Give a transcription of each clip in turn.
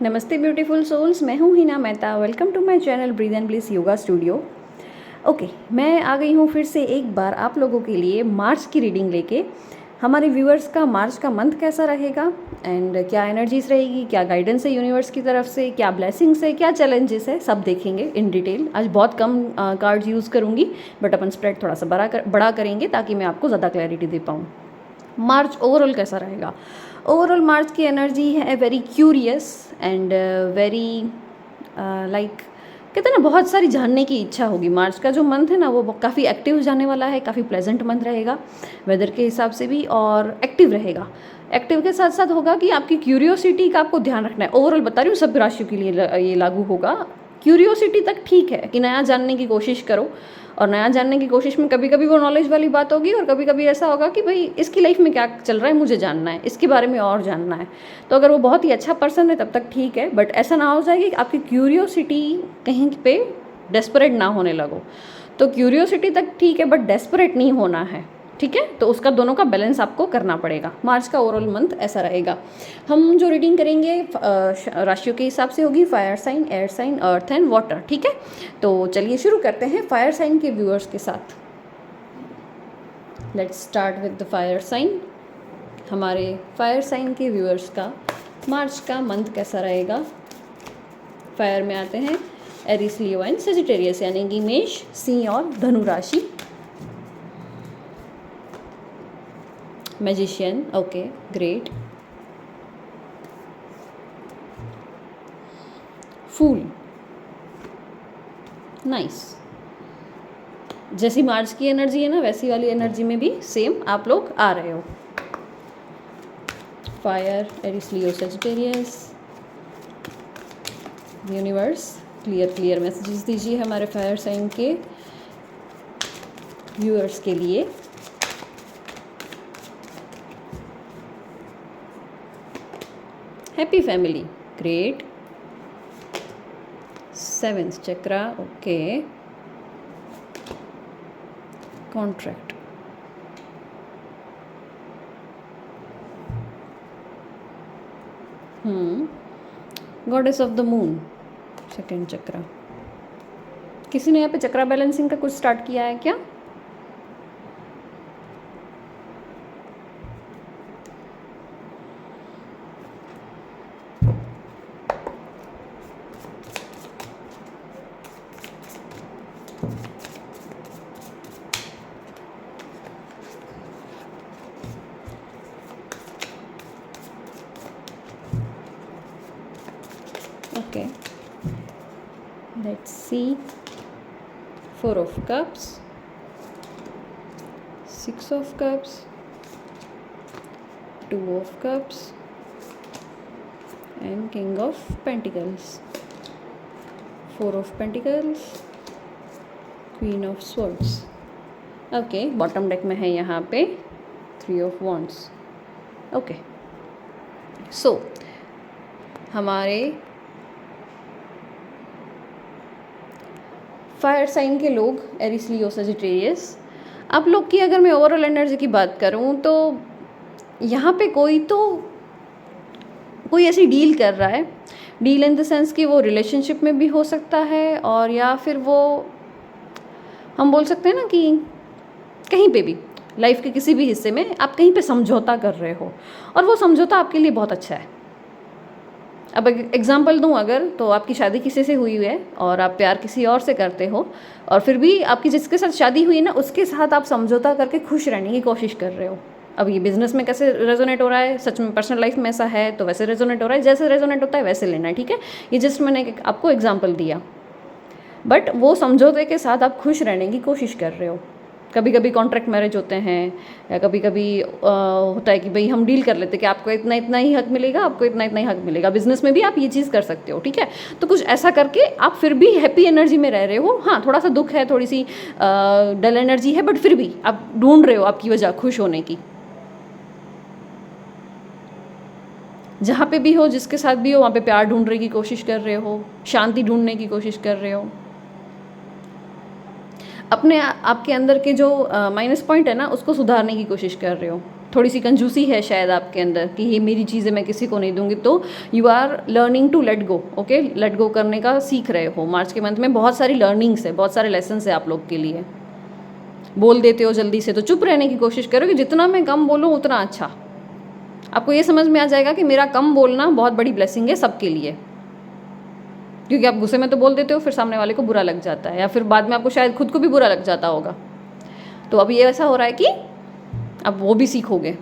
नमस्ते beautiful souls, मैं हूँ Hina Mehta. Welcome to my channel breathe and bliss yoga studio. Okay, मैं आ गई हूँ फिर से एक बार आप लोगों के लिए मार्च की रीडिंग लेके। हमारे व्यूअर्स का मार्च का मंथ कैसा रहेगा एंड क्या एनर्जीज रहेगी, क्या गाइडेंस है यूनिवर्स की तरफ से, क्या ब्लेसिंग्स है, क्या चैलेंजेस है, सब देखेंगे इन डिटेल। आज बहुत कम कार्ड्स यूज़ करूँगी, बट अपन स्प्रेड थोड़ा सा बड़ा करेंगे ताकि मैं आपको ज़्यादा क्लैरिटी दे पाऊँ। मार्च ओवरऑल कैसा रहेगा? ओवरऑल मार्च की एनर्जी है very curious and very like, कहते हैं ना, बहुत सारी जानने की इच्छा होगी। मार्च का जो मंथ है ना वो काफ़ी एक्टिव जाने वाला है, काफ़ी प्लेजेंट मंथ रहेगा वेदर के हिसाब से भी, और एक्टिव रहेगा। एक्टिव के साथ साथ होगा कि आपकी क्यूरियोसिटी का आपको ध्यान रखना है। ओवरऑल बता रही हूँ, सब राशियों के लिए ये लागू होगा। क्यूरियोसिटी तक ठीक है कि नया जानने की कोशिश करो, और नया जानने की कोशिश में कभी कभी वो नॉलेज वाली बात होगी और कभी कभी ऐसा होगा कि भाई इसकी लाइफ में क्या चल रहा है मुझे जानना है, इसके बारे में और जानना है। तो अगर वो बहुत ही अच्छा पर्सन है तब तक ठीक है, बट ऐसा ना हो जाए कि आपकी क्यूरियोसिटी कहीं पे डेस्परेट ना होने लगो। तो क्यूरियोसिटी तक ठीक है, बट डेस्परेट नहीं होना है, ठीक है। तो उसका दोनों का बैलेंस आपको करना पड़ेगा। मार्च का ओवरऑल मंथ ऐसा रहेगा। हम जो रीडिंग करेंगे राशियों के हिसाब से होगी, fire sign, air sign, earth and water, ठीक है। तो चलिए शुरू करते हैं फायर साइन के व्यूअर्स के साथ। Let's start with the fire sign. हमारे फायर साइन के व्यूअर्स का मार्च का मंथ कैसा रहेगा? फायर में आते हैं एरिस, लियो एंड सेजिटेरियस, यानी कि मेष, सिंह और धनु राशि। Magician, okay, great. Fool, nice. जैसी मार्च की एनर्जी है ना वैसी वाली एनर्जी में भी सेम आप लोग आ रहे हो। Fire, Aries, Leo, Sagittarius. Universe clear messages दीजिए हमारे फायर साइन के व्यूअर्स के लिए। Happy family, great. Seventh chakra, okay. Contract, goddess of the moon, second chakra. किसी ने यहाँ पे चक्रा बैलेंसिंग का कुछ स्टार्ट किया है क्या? Okay, let's see. Four of Cups, Six of Cups, Two of Cups, and King of Pentacles. Four of Pentacles, Queen of Swords. Okay, bottom deck में है यहाँ पे Three of Wands. Okay, so हमारे fire sign के लोग, Eris, Leo, Sagittarius, आप लोग की अगर मैं ओवरऑल एनर्जी की बात करूं तो यहाँ पे कोई ऐसी डील कर रहा है। डील इन द सेंस कि वो रिलेशनशिप में भी हो सकता है, और या फिर वो हम बोल सकते हैं ना कि कहीं पे भी लाइफ के किसी भी हिस्से में आप कहीं पे समझौता कर रहे हो, और वो समझौता आपके लिए बहुत अच्छा है। अब एग्जाम्पल दूँ अगर, तो आपकी शादी किसी से हुई है और आप प्यार किसी और से करते हो, और फिर भी आपकी जिसके साथ शादी हुई है ना उसके साथ आप समझौता करके खुश रहने की कोशिश कर रहे हो। अब ये बिजनेस में कैसे रेजोनेट हो रहा है, सच में पर्सनल लाइफ में ऐसा है तो वैसे रेजोनेट हो रहा है, जैसे रेजोनेट होता है वैसे लेना है, ठीक है। ये जस्ट मैंने आपको एग्जाम्पल दिया, बट वो समझौते के साथ आप खुश रहने की कोशिश कर रहे हो। कभी कभी कॉन्ट्रैक्ट मैरिज होते हैं, या कभी कभी होता है कि भाई हम डील कर लेते हैं कि आपको इतना इतना ही हक मिलेगा, आपको इतना इतना ही हक मिलेगा। बिजनेस में भी आप ये चीज़ कर सकते हो, ठीक है। तो कुछ ऐसा करके आप फिर भी हैप्पी एनर्जी में रह रहे हो। हाँ, थोड़ा सा दुख है, थोड़ी सी डल एनर्जी है, बट फिर भी आप ढूंढ रहे हो आपकी वजह खुश होने की। जहाँ पे भी हो, जिसके साथ भी हो, वहाँ पे प्यार ढूंढने की कोशिश कर रहे हो, शांति ढूंढने की कोशिश कर रहे हो। अपने आपके अंदर के जो माइनस पॉइंट है ना उसको सुधारने की कोशिश कर रहे हो, थोड़ी सी कंजूसी है शायद आपके अंदर कि ये मेरी चीज़ें मैं किसी को नहीं दूंगी, तो you are learning to let go. Okay, let go करने का सीख रहे हो। मार्च के मंथ में बहुत सारी लर्निंग्स है, बहुत सारे लेसन है आप लोग के लिए। बोल देते हो जल्दी से, तो चुप रहने की कोशिश करो कि जितना मैं कम बोलूँ उतना अच्छा। आपको ये समझ में आ जाएगा कि मेरा कम बोलना बहुत बड़ी ब्लेसिंग है सबके लिए, क्योंकि आप गुस्से में तो बोल देते हो, फिर सामने वाले को बुरा लग जाता है, या फिर बाद में आपको शायद खुद को भी बुरा लग जाता होगा। तो अब ये ऐसा हो रहा है कि अब वो भी सीखोगे।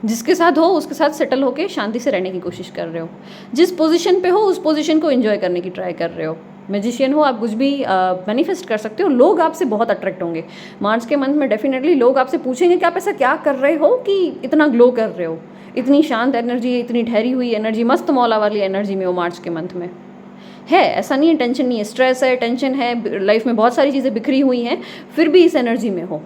जिसके साथ हो उसके साथ सेटल होके शांति से रहने की कोशिश कर रहे हो। जिस पोजीशन पे हो उस पोजीशन को एंजॉय करने की ट्राई कर रहे हो। मैजिशियन हो आप, कुछ भी मैनिफेस्ट कर सकते हो। लोग आपसे बहुत अट्रैक्ट होंगे मार्च के मंथ में। डेफिनेटली लोग आपसे पूछेंगे कि आप ऐसा क्या कर रहे हो कि इतना ग्लो कर रहे हो, इतनी शांत एनर्जी, इतनी ठहरी हुई एनर्जी, मस्त मौला वाली एनर्जी में हो मार्च के मंथ में। है ऐसा नहीं है, टेंशन नहीं है, स्ट्रेस है, टेंशन है, लाइफ में बहुत सारी चीज़ें बिखरी हुई हैं, फिर भी इस एनर्जी में हो।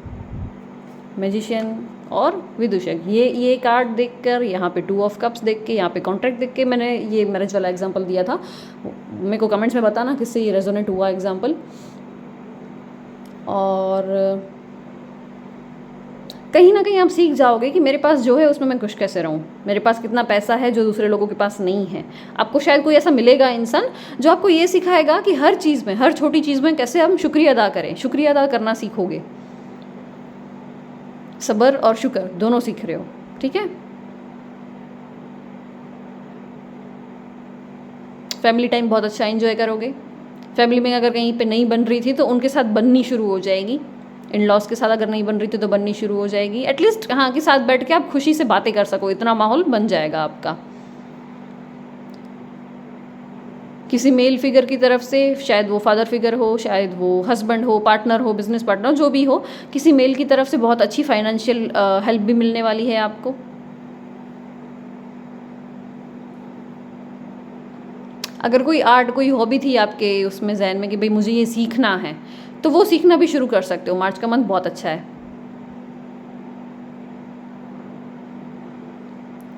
मैजिशियन और विदूषक, ये कार्ड देखकर, यहाँ पे 2 ऑफ कप्स देख के, यहाँ पे कॉन्ट्रैक्ट देख के मैंने ये मैरिज वाला एग्जांपल दिया था। मेरे को कमेंट्स में बताना किससे ये रेजोनेट हुआ एग्जांपल। और कहीं ना कहीं आप सीख जाओगे कि मेरे पास जो है उसमें मैं खुश कैसे रहूँ। मेरे पास कितना पैसा है जो दूसरे लोगों के पास नहीं है। आपको शायद कोई ऐसा मिलेगा इंसान जो आपको ये सिखाएगा कि हर चीज़ में, हर छोटी चीज़ में कैसे हम शुक्रिया अदा करें। शुक्रिया अदा करना सीखोगे। सब्र और शुक्र दोनों सीख रहे हो, ठीक है। फैमिली टाइम बहुत अच्छा एंजॉय करोगे। फैमिली में अगर कहीं पे नहीं बन रही थी तो उनके साथ बननी शुरू हो जाएगी। इन लॉस के साथ अगर नहीं बन रही थी तो बननी शुरू हो जाएगी। एटलीस्ट हाँ के साथ बैठ के आप खुशी से बातें कर सको, इतना माहौल बन जाएगा आपका। किसी मेल फिगर की तरफ से, शायद वो फादर फिगर हो, शायद वो हस्बैंड हो, पार्टनर हो, बिजनेस पार्टनर, जो भी हो, किसी मेल की तरफ से बहुत अच्छी फाइनेंशियल हेल्प भी मिलने वाली है आपको। अगर कोई आर्ट, कोई हॉबी थी आपके उसमें जहन में कि भाई मुझे ये सीखना है, तो वो सीखना भी शुरू कर सकते हो। मार्च का मंथ बहुत अच्छा है।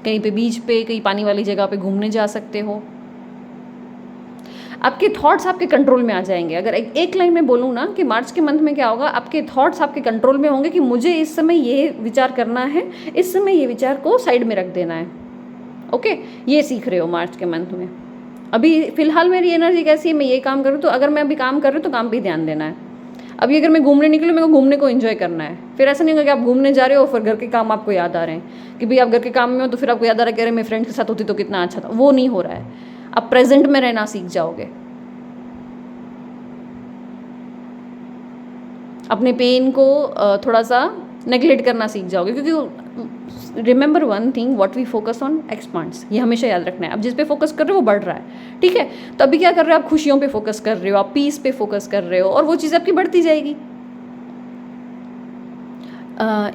कहीं पे बीच पे, कहीं पानी वाली जगह पे घूमने जा सकते हो। आपके थॉट्स आपके कंट्रोल में आ जाएंगे। अगर एक लाइन में बोलूँ ना कि मार्च के मंथ में क्या होगा, आपके थॉट्स आपके कंट्रोल में होंगे कि मुझे इस समय ये विचार करना है, इस समय ये विचार को साइड में रख देना है। ओके, ये सीख रहे हो मार्च के मंथ में। अभी फिलहाल मेरी एनर्जी कैसी है, मैं ये काम करूँ, तो अगर मैं अभी काम कर रही हूँ तो काम पे ध्यान देना है। अभी अगर मैं घूमने निकलूँ, मेरे को घूमने को एंजॉय करना है। फिर ऐसा नहीं होगा कि आप घूमने जा रहे हो फिर घर के काम आपको याद आ रहे हैं कि भाई आप घर के काम में हो, तो फिर आपको याद आ रहा है कि अरे मैं फ्रेंड्स के साथ होती तो कितना अच्छा था। वो नहीं हो रहा है। आप प्रेजेंट में रहना सीख जाओगे। अपने पेन को थोड़ा सा नेगलेक्ट करना सीख जाओगे, क्योंकि remember one thing, what we focus on expands. ये हमेशा याद रखना है। अब जिस पे फोकस कर रहे हो वो बढ़ रहा है, ठीक है। तो अभी क्या कर रहे हो, आप खुशियों पे फोकस कर रहे हो, आप पीस पे फोकस कर रहे हो, और वो चीज़ आपकी बढ़ती जाएगी।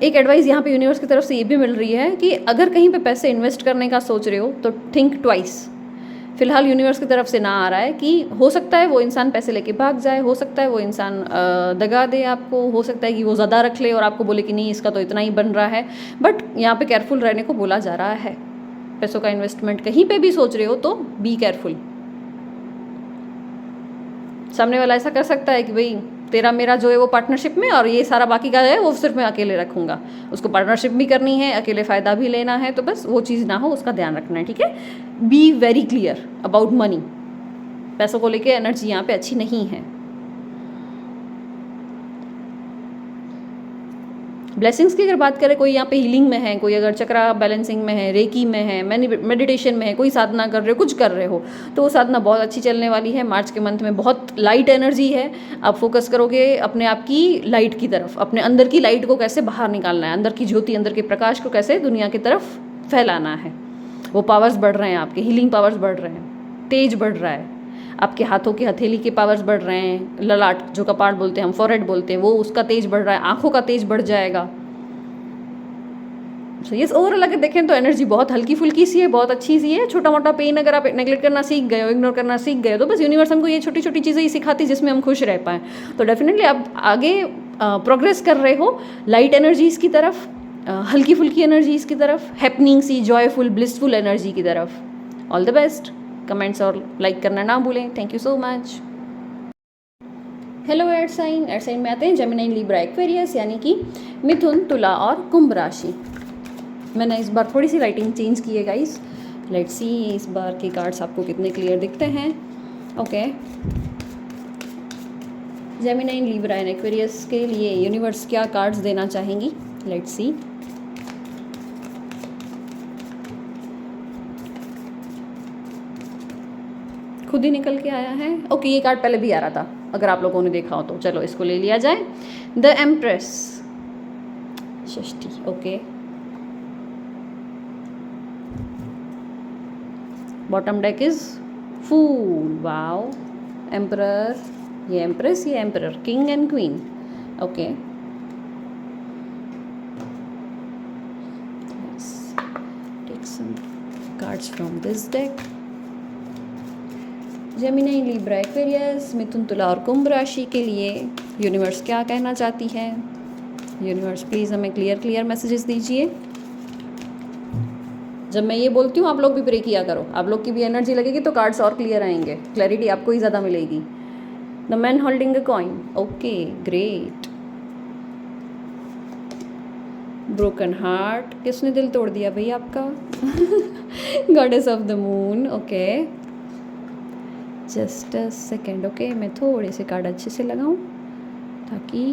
एक एडवाइस यहाँ पे यूनिवर्स की तरफ से ये भी मिल रही है कि अगर कहीं पे पैसे इन्वेस्ट करने का सोच रहे हो तो थिंक ट्वाइस। फिलहाल यूनिवर्स की तरफ से ना आ रहा है कि हो सकता है वो इंसान पैसे लेके भाग जाए, हो सकता है वो इंसान दगा दे आपको, हो सकता है कि वो ज़्यादा रख ले और आपको बोले कि नहीं इसका तो इतना ही बन रहा है। बट यहाँ पे केयरफुल रहने को बोला जा रहा है। पैसों का इन्वेस्टमेंट कहीं पे भी सोच रहे हो तो बी केयरफुल। सामने वाला ऐसा कर सकता है कि भाई तेरा मेरा जो है वो पार्टनरशिप में, और ये सारा बाकी का है वो सिर्फ मैं अकेले रखूँगा। उसको पार्टनरशिप भी करनी है, अकेले फ़ायदा भी लेना है, तो बस वो चीज़ ना हो, उसका ध्यान रखना है, ठीक है। Be very clear about money. पैसों को लेके एनर्जी यहाँ पे अच्छी नहीं है। ब्लेसिंग्स की अगर बात करें, कोई यहाँ पे हीलिंग में है, कोई अगर चक्रा बैलेंसिंग में है, रेकी में है, मेडिटेशन में है, कोई साधना कर रहे हो, कुछ कर रहे हो, तो वो साधना बहुत अच्छी चलने वाली है। मार्च के मंथ में बहुत लाइट एनर्जी है। आप फोकस करोगे अपने आप की लाइट की तरफ, अपने अंदर की लाइट को कैसे बाहर निकालना है, अंदर की ज्योति, अंदर के प्रकाश को कैसे दुनिया की तरफ फैलाना है। वो पावर्स बढ़ रहे हैं, आपके हीलिंग पावर्स बढ़ रहे हैं, तेज बढ़ रहा है। आपके हाथों की हथेली के पावर्स बढ़ रहे हैं, ललाट जो कपाट बोलते हैं हम, फॉरहेड बोलते हैं, वो उसका तेज बढ़ रहा है, आंखों का तेज बढ़ जाएगा। सो ये ओवरऑल अगर देखें तो एनर्जी बहुत हल्की फुल्की सी है, बहुत अच्छी सी है। छोटा मोटा पेन अगर आप नेगलेक्ट करना सीख गए हो, इग्नोर करना सीख गए हो, तो बस यूनिवर्स हमको ये छोटी छोटी चीज़ें ही सिखाती जिसमें हम खुश रह पाएँ। तो डेफिनेटली आप आगे प्रोग्रेस कर रहे हो लाइट एनर्जीज़ की तरफ, हल्की फुल्की एनर्जीज़ की तरफ, happening see, joyful, blissful energy की तरफ। All the best. कमेंट्स और लाइक करना ना भूलें। Thank you so much. Hello air sign में आते हैं जेमिनी, लिब्रा, एक्वेरियस, यानी कि मिथुन, तुला और कुंभ राशि। मैंने इस बार थोड़ी सी लाइटिंग चेंज की है गाइस। लेट्स सी इस बार के कार्ड्स आपको कितने क्लियर दिखते हैं। Okay, Gemini, Libra and Aquarius के लिए यूनिवर्स क्या कार्ड्स देना चाहेंगी? Let's see. खुद ही निकल के आया है। ओके, ये कार्ड पहले भी आ रहा था, अगर आप लोगों ने देखा हो तो। चलो इसको ले लिया जाए। द एम्प्रेस, षष्ठी। Okay, bottom deck is fool. Wow, emperor, ये एम्प्रेस, ये emperor, king and queen. Okay, take some cards from this deck. Gemini, Libra, Aquarius, मिथुन, तुला और कुंभ राशि के लिए यूनिवर्स क्या कहना चाहती है? यूनिवर्स प्लीज़ हमें क्लियर मैसेजेस दीजिए। जब मैं ये बोलती हूँ आप लोग भी प्रे किया करो, आप लोग की भी एनर्जी लगेगी तो कार्ड्स और क्लियर आएंगे, क्लैरिटी आपको ही ज़्यादा मिलेगी। The man holding a coin. Okay, great. Broken heart, किसने दिल तोड़ दिया भाई आपका? Goddess of the moon. Okay, just a second. Okay, मैं थोड़े से कार्ड अच्छे से लगाऊं ताकि।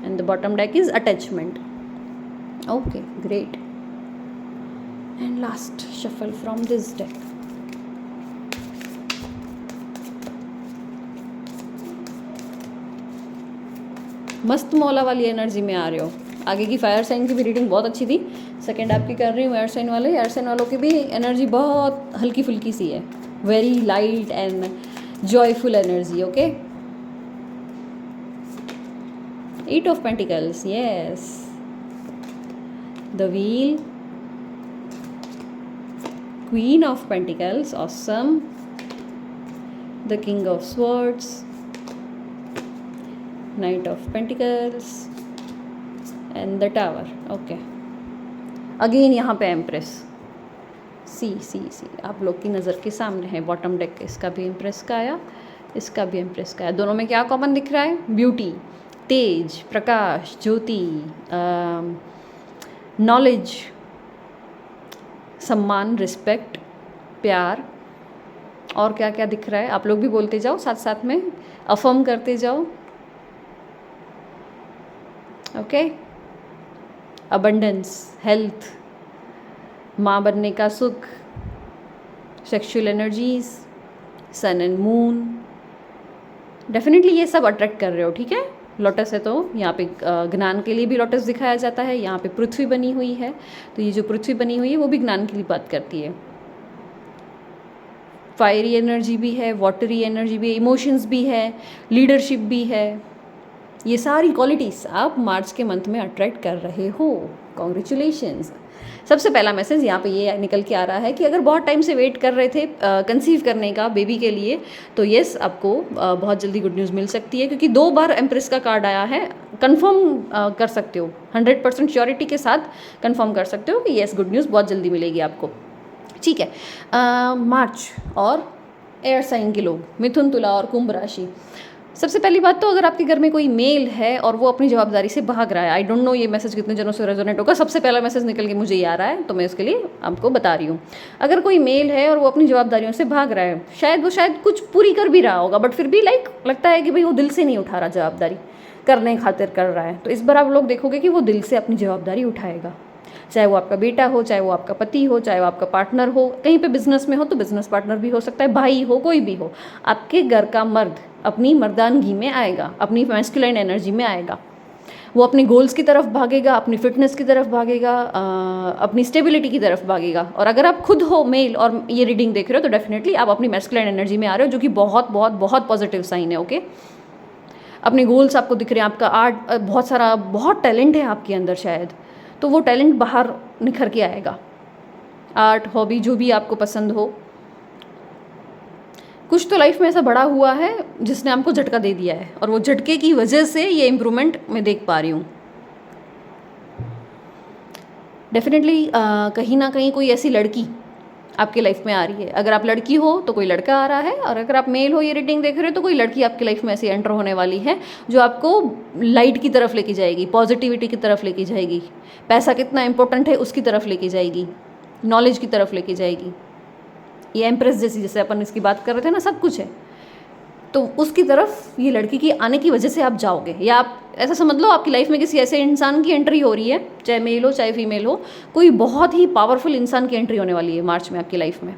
And the bottom deck is attachment. Okay, great. And last shuffle from this deck. मस्त मौला वाली एनर्जी में आ रहे हो। आगे की फायर साइन की भी रीडिंग बहुत अच्छी थी, सेकंड आपकी कर रही हूँ एयर साइन वाले। एयर साइन वालों की भी एनर्जी बहुत हल्की फुल्की सी है, very light and joyful energy. Okay, 8 of pentacles, yes. The wheel, queen of pentacles, awesome. The king of swords, night of pentacles and the tower. Okay, again यहाँ पे एम्प्रेस। सी आप लोग की नज़र के सामने है बॉटम डेक। इसका भी एम्प्रेस का आया, इसका भी एम्प्रेस का आया। दोनों में क्या कॉमन दिख रहा है? ब्यूटी, तेज, प्रकाश, ज्योति, नॉलेज, सम्मान, रिस्पेक्ट, प्यार। और क्या क्या दिख रहा है? आप लोग भी बोलते जाओ साथ साथ में, अफर्म करते जाओ। ओके, अबंडेंस, हेल्थ, माँ बनने का सुख, sexual energies, sun and moon. Definitely ये सब अट्रैक्ट कर रहे हो, ठीक है। लोटस है तो यहाँ पे ज्ञान के लिए भी लोटस दिखाया जाता है। यहाँ पे पृथ्वी बनी हुई है, तो ये जो पृथ्वी बनी हुई है वो भी ज्ञान के लिए बात करती है। फायरी एनर्जी भी है, वाटरी एनर्जी भी है, इमोशंस भी है, लीडरशिप भी है। ये सारी क्वालिटीज़ आप मार्च के मंथ में अट्रैक्ट कर रहे हो। कॉन्ग्रेचुलेशंस। सबसे पहला मैसेज यहाँ पे ये निकल के आ रहा है कि अगर बहुत टाइम से वेट कर रहे थे कंसीव करने का बेबी के लिए, तो येस आपको बहुत जल्दी गुड न्यूज़ मिल सकती है, क्योंकि 2 बार एम्प्रेस का कार्ड आया है। कंफर्म कर सकते हो, 100% श्योरिटी के साथ कंफर्म कर सकते हो कि येस गुड न्यूज़ बहुत जल्दी मिलेगी आपको, ठीक है। मार्च और एयर साइन के लोग, मिथुन, तुला और कुंभ राशि। सबसे पहली बात तो अगर आपके घर में कोई मेल है और वो अपनी जवाबदारी से भाग रहा है, आई डोंट नो ये मैसेज कितने जनों से रेजोनेट होगा। सबसे पहला मैसेज निकल के मुझे ये आ रहा है, तो मैं उसके लिए आपको बता रही हूँ। अगर कोई मेल है और वो अपनी जवाबदारियों से भाग रहा है, शायद कुछ पूरी कर भी रहा होगा, बट फिर भी लगता है कि भाई वो दिल से नहीं उठा रहा, जवाबदारी करने खातिर कर रहा है। तो इस बार आप लोग देखोगे कि वो दिल से अपनी जवाबदारी उठाएगा, चाहे वो आपका बेटा हो, चाहे वो आपका पति हो, चाहे वो आपका पार्टनर हो, कहीं पे बिजनेस में हो तो बिजनेस पार्टनर भी हो सकता है, भाई हो, कोई भी हो। आपके घर का मर्द अपनी मर्दानगी में आएगा, अपनी मैस्कुलाइन एनर्जी में आएगा। वो अपने गोल्स की तरफ भागेगा, अपनी फिटनेस की तरफ भागेगा, अपनी स्टेबिलिटी की तरफ भागेगा। और अगर आप खुद हो मेल और ये रीडिंग देख रहे हो तो डेफिनेटली आप अपनी मैस्कुलाइन एनर्जी में आ रहे हो, जो कि बहुत बहुत बहुत पॉजिटिव साइन है। ओके, अपने गोल्स आपको दिख रहे हैं, आपका आर्ट बहुत सारा, बहुत टैलेंट है आपके अंदर शायद, तो वो टैलेंट बाहर निखर के आएगा। आर्ट, हॉबी, जो भी आपको पसंद हो। कुछ तो लाइफ में ऐसा बड़ा हुआ है जिसने आपको झटका दे दिया है, और वो झटके की वजह से ये इम्प्रूवमेंट मैं देख पा रही हूँ। डेफिनेटली कहीं ना कहीं कोई ऐसी लड़की आपकी लाइफ में आ रही है। अगर आप लड़की हो तो कोई लड़का आ रहा है, और अगर आप मेल हो ये रीडिंग देख रहे हो तो कोई लड़की आपकी लाइफ में ऐसी एंटर होने वाली है जो आपको लाइट की तरफ लेके जाएगी, पॉजिटिविटी की तरफ लेके जाएगी, पैसा कितना इंपॉर्टेंट है उसकी तरफ लेके जाएगी, नॉलेज की तरफ लेके जाएगी। ये एम्प्रेस जैसे अपन इसकी बात कर रहे थे ना, सब कुछ है, तो उसकी तरफ ये लड़की की आने की वजह से आप जाओगे। या आप ऐसा समझ लो आपकी लाइफ में किसी ऐसे इंसान की एंट्री हो रही है, चाहे मेल हो चाहे फीमेल हो, कोई बहुत ही पावरफुल इंसान की एंट्री होने वाली है मार्च में आपकी लाइफ में।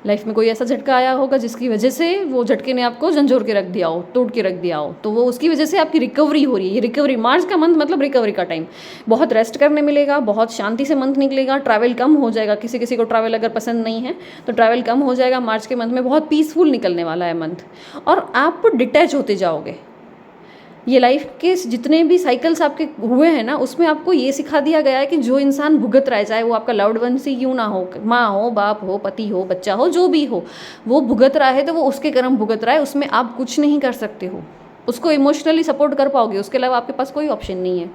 लाइफ में कोई ऐसा झटका आया होगा जिसकी वजह से वो झटके ने आपको झंझोर के रख दिया हो, तोड़ के रख दिया हो, तो वो उसकी वजह से आपकी रिकवरी हो रही है। ये रिकवरी, मार्च का मंथ मतलब रिकवरी का टाइम, बहुत रेस्ट करने मिलेगा, बहुत शांति से मंथ निकलेगा, ट्रैवल कम हो जाएगा। किसी किसी को ट्रैवल अगर पसंद नहीं है तो ट्रैवल कम हो जाएगा मार्च के मंथ में, बहुत पीसफुल निकलने वाला है मंथ, और आप डिटैच होते जाओगे। ये लाइफ के जितने भी साइकिल्स आपके हुए हैं ना, उसमें आपको ये सिखा दिया गया है कि जो इंसान भुगत रहा है, चाहे वो आपका लव्ड वन से क्यों ना हो, माँ हो, बाप हो, पति हो, बच्चा हो, जो भी हो, वो भुगत रहा है तो वो उसके कर्म भुगत रहा है, उसमें आप कुछ नहीं कर सकते हो। उसको इमोशनली सपोर्ट कर पाओगे, उसके अलावा आपके पास कोई ऑप्शन नहीं है।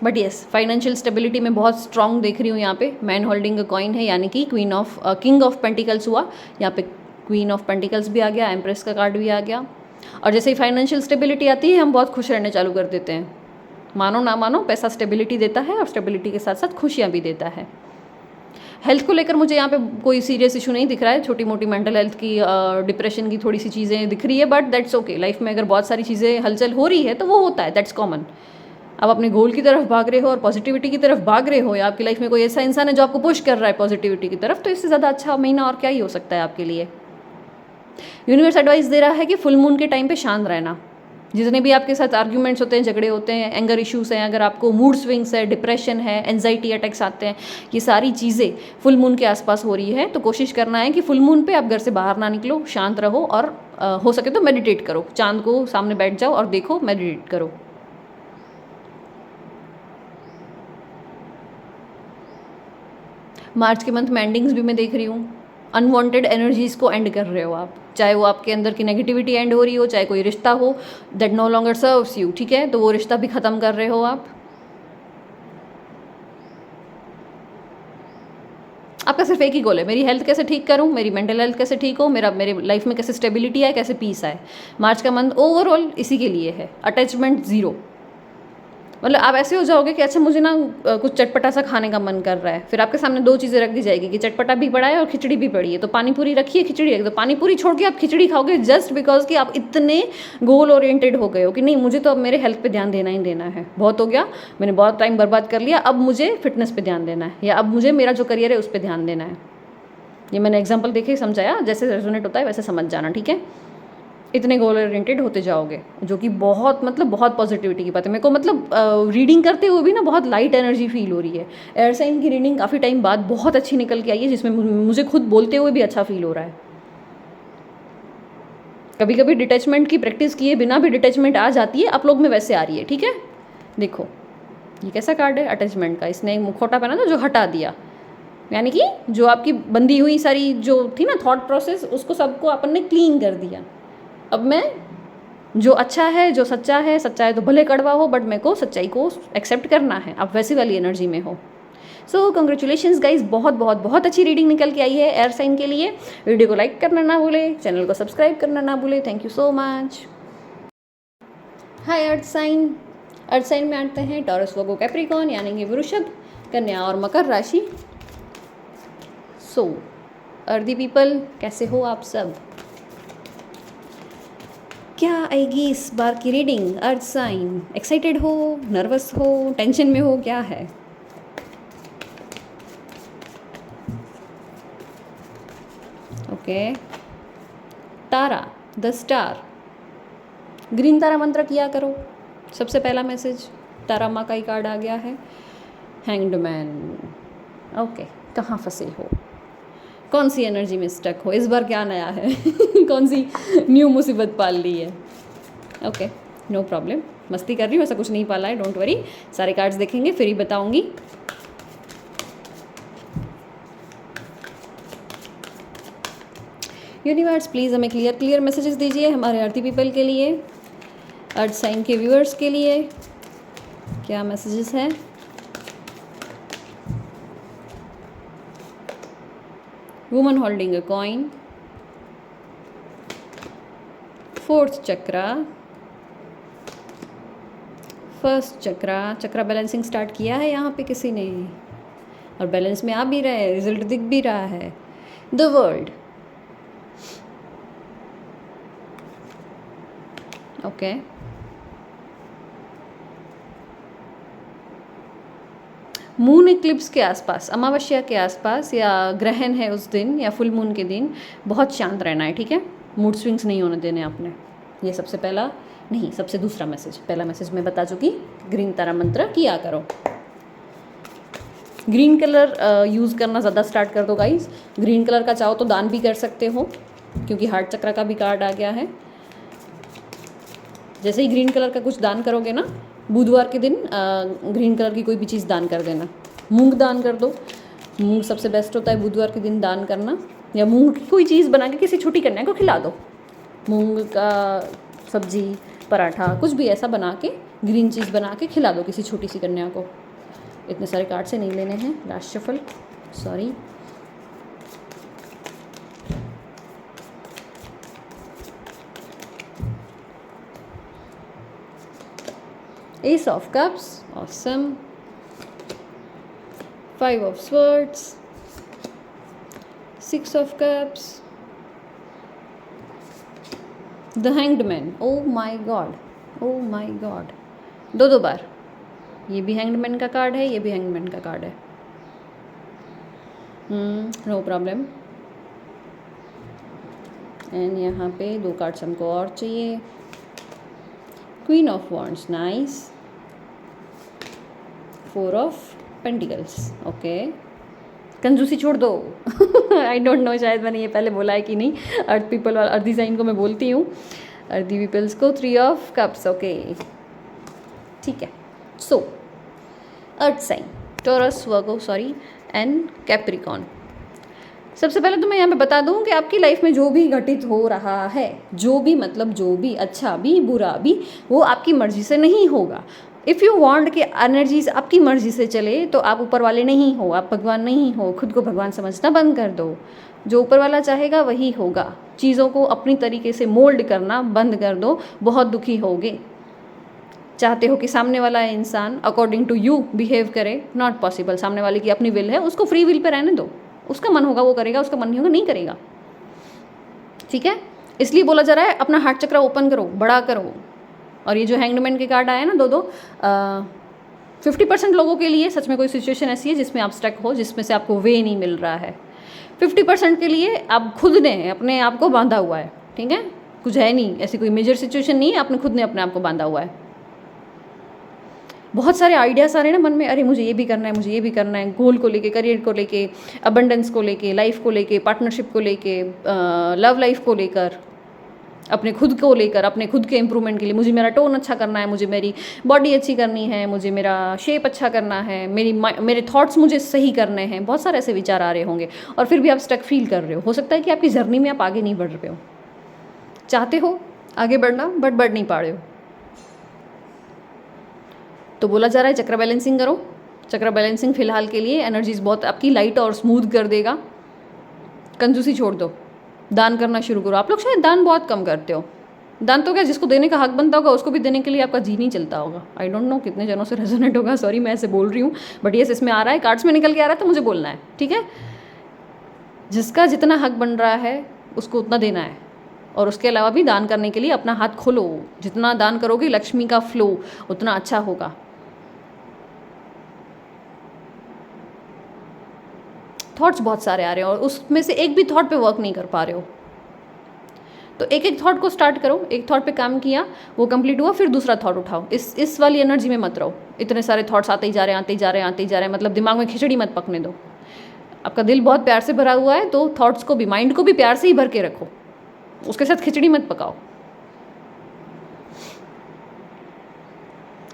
बट येस, फाइनेंशियल स्टेबिलिटी में बहुत स्ट्रांग देख रही हूँ यहाँ पे। मैन होल्डिंग अ कॉइन है, यानी कि किंग ऑफ पेंटिकल्स हुआ, यहाँ पे क्वीन ऑफ पेंटिकल्स भी आ गया, एम्प्रेस का कार्ड भी आ गया। और जैसे ही फाइनेंशियल स्टेबिलिटी आती है हम बहुत खुश रहने चालू कर देते हैं। मानो ना मानो, पैसा स्टेबिलिटी देता है और स्टेबिलिटी के साथ साथ खुशियाँ भी देता है। हेल्थ को लेकर मुझे यहाँ पे कोई सीरियस इशू नहीं दिख रहा है, छोटी मोटी मेंटल हेल्थ की, डिप्रेशन की थोड़ी सी चीज़ें दिख रही है, बट दैट्स ओके। लाइफ में अगर बहुत सारी चीज़ें हलचल हो रही है तो वो होता है, दैट्स कॉमन। आप अपने गोल की तरफ भाग रहे हो और पॉजिटिविटी की तरफ भाग रहे हो, या आपकी लाइफ में कोई ऐसा इंसान है जो आपको पुश कर रहा है पॉजिटिविटी की तरफ, तो इससे ज़्यादा अच्छा महीना और क्या ही हो सकता है आपके लिए। यूनिवर्स एडवाइस दे रहा है कि फुल मून के टाइम पे शांत रहना। जितने भी आपके साथ आर्ग्यूमेंट्स होते हैं, झगड़े होते हैं, एंगर इश्यूज़ हैं, अगर आपको मूड स्विंग्स है, डिप्रेशन है, एंजाइटी अटैक्स आते हैं, ये सारी चीज़ें फुल मून के आसपास हो रही है, तो कोशिश करना है कि फुल मून पे आप घर से बाहर ना निकलो, शांत रहो, और हो सके तो मेडिटेट करो। चांद को सामने बैठ जाओ और देखो, मेडिटेट करो। मार्च के मंथ में एंडिंग्स भी मैं देख रही हूँ। अनवांटेड एनर्जीज़ को एंड कर रहे हो आप, चाहे वो आपके अंदर की नेगेटिविटी एंड हो रही हो, चाहे कोई रिश्ता हो that no longer serves you, ठीक है, तो वो रिश्ता भी ख़त्म कर रहे हो आप। आपका सिर्फ एक ही गोल है, मेरी हेल्थ कैसे ठीक करूं, मेरी मेंटल हेल्थ कैसे ठीक हो, मेरे लाइफ में कैसे स्टेबिलिटी आए, कैसे पीस आए। मार्च का मंथ ओवरऑल इसी के लिए है। अटैचमेंट ज़ीरो, मतलब आप ऐसे हो जाओगे कि अच्छा मुझे ना कुछ चटपटा सा खाने का मन कर रहा है, फिर आपके सामने दो चीज़ें रख दी जाएगी कि चटपटा भी पड़ा है और खिचड़ी भी पड़ी है, तो पानी पूरी रखिए, खिचड़ी है, तो पानी पूरी छोड़ के आप खिचड़ी खाओगे, जस्ट बिकॉज कि आप इतने गोल ओरिएंटेड हो गए हो कि नहीं, मुझे तो अब मेरे हेल्थ पे ध्यान देना ही देना है, बहुत हो गया, मैंने बहुत टाइम बर्बाद कर लिया, अब मुझे फिटनेस पे ध्यान देना है, या अब मुझे मेरा जो करियर है उस पर ध्यान देना है। ये मैंने एग्जाम्पल देखे समझाया, जैसे रेजोनेट होता है वैसे समझ जाना, ठीक है। इतने गोल ओरिएंटेड होते जाओगे, जो कि बहुत मतलब बहुत पॉजिटिविटी की बात है। मेरे को मतलब रीडिंग करते हुए भी ना बहुत लाइट एनर्जी फील हो रही है। एयर साइन की रीडिंग काफ़ी टाइम बाद बहुत अच्छी निकल के आई है, जिसमें मुझे खुद बोलते हुए भी अच्छा फील हो रहा है। कभी कभी डिटैचमेंट की प्रैक्टिस किए बिना भी डिटैचमेंट आ जाती है, आप लोग में वैसे आ रही है, ठीक है। देखो ये कैसा कार्ड है अटैचमेंट का, इसने एक मुखौटा पहना था जो हटा दिया, यानी कि जो आपकी बंधी हुई सारी जो थी ना थॉट प्रोसेस, उसको सबको अपन ने क्लीन कर दिया। अब मैं जो अच्छा है, जो सच्चा है, सच्चा है तो भले कड़वा हो, बट मेरे को सच्चाई को एक्सेप्ट करना है। आप वैसी वाली एनर्जी में हो। सो कंग्रेचुलेशंस गाइज, बहुत बहुत बहुत अच्छी रीडिंग निकल के आई है एयर साइन के लिए। वीडियो को लाइक करना ना भूले, चैनल को सब्सक्राइब करना ना भूले। Thank you so much. Hi earth sign. Earth sign में आते हैं टॉरस, वर्गो, कैप्रिकॉर्न, यानी कि वृषभ, कन्या और मकर राशि। सो अर्दी पीपल, कैसे हो आप सब? क्या आएगी इस बार की रीडिंग? अर्थ साइन एक्साइटेड हो, नर्वस हो, टेंशन में हो, क्या है? Okay, Tara, the star, green Tara मंत्र किया करो। सबसे पहला मैसेज तारा माँ का ही कार्ड आ गया है। हैंग्ड मैन, ओके, कहाँ फंसे हो, कौन सी एनर्जी में स्टक हो, इस बार क्या नया है कौन सी न्यू मुसीबत पाल ली है? ओके, नो प्रॉब्लम, मस्ती कर रही हूँ, ऐसा कुछ नहीं पाला है, डोंट वरी। सारे कार्ड्स देखेंगे फिर ही बताऊंगी। यूनिवर्स प्लीज़ हमें क्लियर मैसेजेस दीजिए हमारे आरती पीपल के लिए। अर्थ साइन के व्यूअर्स के लिए क्या मैसेजेस हैं? Woman holding a coin, fourth chakra, first chakra. Chakra balancing start किया है यहाँ पे किसी ने और बैलेंस में आ भी रहा है, रिजल्ट दिख भी रहा है। The world, okay. Moon Eclipse के आसपास, अमावस्या के आसपास या ग्रहण है उस दिन या फुल मून के दिन बहुत शांत रहना है, ठीक है। मूड स्विंग्स नहीं होने देने आपने। ये सबसे पहला नहीं, सबसे दूसरा मैसेज। पहला मैसेज मैं बता चुकी, ग्रीन तारा मंत्र किया करो। ग्रीन कलर यूज़ करना ज़्यादा स्टार्ट कर दो गाइस। ग्रीन कलर का चाहो तो दान भी कर सकते हो, क्योंकि हार्ट चक्र का भी कार्ड आ गया है। जैसे ही ग्रीन कलर का कुछ दान करोगे ना, बुधवार के दिन ग्रीन कलर की कोई भी चीज़ दान कर देना। मूंग दान कर दो, मूंग सबसे बेस्ट होता है बुधवार के दिन दान करना। या मूंग की कोई चीज़ बना के किसी छोटी कन्या को खिला दो। मूंग का सब्जी, पराठा, कुछ भी ऐसा बना के, ग्रीन चीज़ बना के खिला दो किसी छोटी सी कन्या को। इतने सारे कार्ड से नहीं लेने हैं, last shuffle, sorry. Ace of Cups, awesome. 5 of Swords, 6 of Cups, The Hanged Man. Oh my God, oh my God. दो बार। ये भी हैंग्ड मैन का कार्ड है, ये भी हैंग्ड मैन का कार्ड है। No problem. एंड यहाँ पे 2 कार्ड्स हमको और चाहिए। Queen of wands, nice. 4 of pentacles, okay. कंजूसी छोड़ दो। आई डोंट नो, शायद मैंने ये पहले बोला है कि नहीं। अर्थ पीपल वाला, अर्दी साइन को मैं बोलती हूँ, अर्दी पीपल्स को। 3 ऑफ कप्स, ओके, ठीक है। So earth sign, Taurus, Virgo, sorry, and Capricorn. सबसे पहले तो मैं यहाँ पे बता दूँ कि आपकी लाइफ में जो भी घटित हो रहा है, जो भी मतलब जो भी, अच्छा भी बुरा भी, वो आपकी मर्जी से नहीं होगा। इफ़ यू वांट कि एनर्जीज आपकी मर्जी से चले तो आप ऊपर वाले नहीं हो, आप भगवान नहीं हो। खुद को भगवान समझना बंद कर दो। जो ऊपर वाला चाहेगा वही होगा। चीज़ों को अपनी तरीके से मोल्ड करना बंद कर दो, बहुत दुखी होगे। चाहते हो कि सामने वाला इंसान अकॉर्डिंग टू यू बिहेव करे, नॉट पॉसिबल। सामने वाले की अपनी विल है, उसको फ्री विल पे रहने दो। उसका मन होगा वो करेगा, उसका मन नहीं होगा नहीं करेगा, ठीक है। इसलिए बोला जा रहा है अपना हार्ट चक्र ओपन करो, बड़ा करो। और ये जो हैंगडमैन के कार्ड आए ना, दो 50% लोगों के लिए सच में कोई सिचुएशन ऐसी है जिसमें आप स्टक हो, जिसमें से आपको वे नहीं मिल रहा है। 50% के लिए आप खुद ने अपने आप को बांधा हुआ है, ठीक है। कुछ है नहीं, ऐसी कोई मेजर सिचुएशन नहीं है, आपने खुद ने अपने आप को बांधा हुआ है। बहुत सारे आइडियाज़ आ रहे हैं ना मन में, अरे मुझे ये भी करना है, मुझे ये भी करना है, गोल को लेके, करियर को लेके, अबंडेंस को लेके, लाइफ को लेके, पार्टनरशिप को लेके, लव लाइफ को लेकर, अपने खुद को लेकर, अपने खुद के इम्प्रूवमेंट के लिए। मुझे मेरा टोन अच्छा करना है, मुझे मेरी बॉडी अच्छी करनी है, मुझे मेरा शेप अच्छा करना है, मेरे थॉट्स मुझे सही करने हैं। बहुत सारे ऐसे विचार आ रहे होंगे और फिर भी आप स्टक फील कर रहे हो सकता है कि आपकी जर्नी में आप आगे नहीं बढ़ रहे हो। चाहते हो आगे बढ़ना बट बढ़ नहीं पा रहे हो। तो बोला जा रहा है चक्र बैलेंसिंग करो। चक्र बैलेंसिंग फिलहाल के लिए एनर्जीज बहुत आपकी लाइट और स्मूथ कर देगा। कंजूसी छोड़ दो, दान करना शुरू करो। आप लोग शायद दान बहुत कम करते हो। दान तो क्या, जिसको देने का हक बनता होगा उसको भी देने के लिए आपका जी नहीं चलता होगा। आई डोंट नो कितने जनों से रेजोनेट होगा, सॉरी मैं ऐसे बोल रही हूँ, बट यस इसमें आ रहा है, कार्ड्स में निकल के आ रहा है तो मुझे बोलना है, ठीक है। जिसका जितना हक बन रहा है उसको उतना देना है, और उसके अलावा भी दान करने के लिए अपना हाथ खोलो। जितना दान करोगे लक्ष्मी का फ्लो उतना अच्छा होगा। थॉट्स बहुत सारे आ रहे हैं और उसमें से एक भी थॉट पे वर्क नहीं कर पा रहे हो, तो एक एक थॉट को स्टार्ट करो। एक थॉट पे काम किया, वो कंप्लीट हुआ, फिर दूसरा थॉट उठाओ। इस वाली एनर्जी में मत रहो। इतने सारे थॉट्स आते ही जा रहे हैं, आते ही जा रहे हैं, आते ही जा रहे हैं, मतलब दिमाग में खिचड़ी मत पकने दो। आपका दिल बहुत प्यार से भरा हुआ है तो थॉट्स को भी, माइंड को भी प्यार से ही भर के रखो, उसके साथ खिचड़ी मत पकाओ।